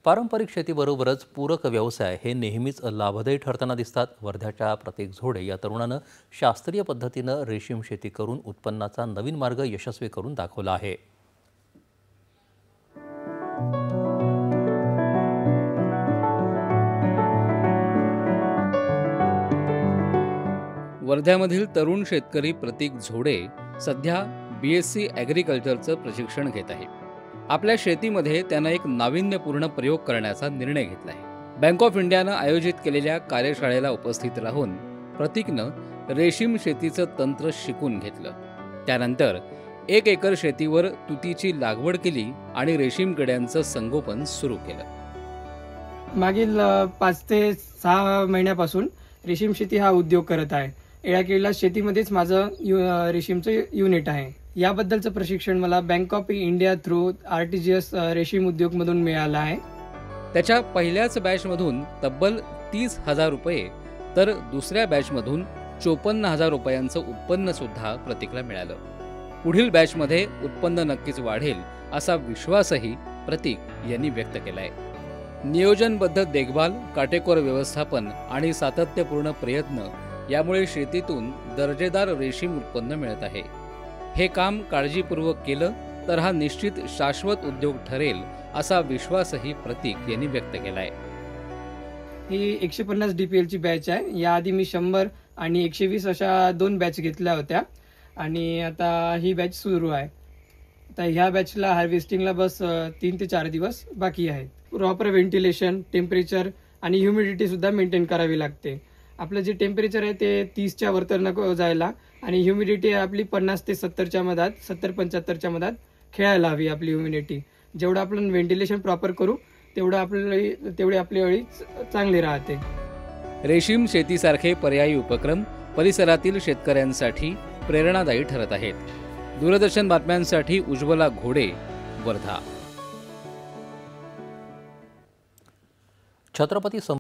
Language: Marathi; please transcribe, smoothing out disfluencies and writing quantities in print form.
पारंपरिक शेतीबरोबरच पूरक व्यवसाय हे नेहमीच लाभदायी ठरताना दिसतात। वर्ध्याच्या प्रतीक झोडे या तरुणानं शास्त्रीय पद्धतीनं रेशीम शेती करून उत्पन्नाचा नवीन मार्ग यशस्वी करून दाखवला आहे। वर्ध्यामधील तरुण शेतकरी प्रतीक झोडे सध्या BSc ॲग्रिकल्चरचं प्रशिक्षण घेत आहे। आपल्या शेतीमध्ये त्यानं एक नाविन्यपूर्ण प्रयोग करण्याचा निर्णय घेतला आहे। बँक ऑफ इंडियानं आयोजित केलेल्या कार्यशाळेला उपस्थित राहून प्रतीकनं रेशीम शेतीचं तंत्र शिकून घेतलं। त्यानंतर 1 एकर शेतीवर तुतीची लागवड केली आणि रेशीम किड्यांचं संगोपन सुरू केलं। मागील 5 ते 6 महिन्यापासून रेशीम शेती हा उद्योग करत आहे। येळाकेळीला शेतीमध्येच माझं रेशीमचं युनिट आहे। याबद्दलचं प्रशिक्षण मला bank of India through RTGS रेशीम उद्योगमधून मिळालं आहे। त्याच्या पहिल्याच बॅचमधून तब्बल 30,000 रुपये तर दुसऱ्या बॅचमधून 54,000 रुपयांचं उत्पन्न सुद्धा प्रतीकला मिळालं। पुढील बॅचमध्ये उत्पन्न नक्कीच वाढेल असा विश्वासही प्रतीक यांनी व्यक्त केलाय। नियोजनबद्ध देखभाल, काटेकोर व्यवस्थापन आणि सातत्यपूर्ण प्रयत्न यामुळे शेतीतून दर्जेदार रेशीम उत्पन्न मिळत आहे। हे काम काळजीपूर्वक केलं तर हा निश्चित शाश्वत उद्योग ठरेल असा विश्वासही प्रतीक यांनी व्यक्त केलाय। ही 150 DPL ची बॅच आहे। याआधी मी 100 आणि 120 अशा 2 बॅच घेतल्या होत्या आणि आता ही बॅच सुरू आहे। आता ह्या बॅचला हार्वेस्टिंगला बस 3 ते 4 दिवस बाकी आहेत। प्रॉपर व्हेंटिलेशन, टेम्परेचर आणि ह्युमिडिटी सुद्धा मेंटेन करावी लागते। आपलं जे टेम्परेचर आहे ते 30च्या वर तर नको जायला आणि ह्युमिडिटी आपली 50 ते 70च्या मधात, 70-75च्या मधात खेळायला हवी आपली ह्युमिडिटी। जेवढं आपण व्हेंटिलेशन प्रॉपर करू तेवढी आपली अळी चांगली राहते। रेशीम शेतीसारखे पर्यायी उपक्रम परिसरातील शेतकऱ्यांसाठी प्रेरणादायी ठरत आहेत। दूरदर्शन बातम्यांसाठी उज्ज्वला घोडे, वर्धा। छत्रपती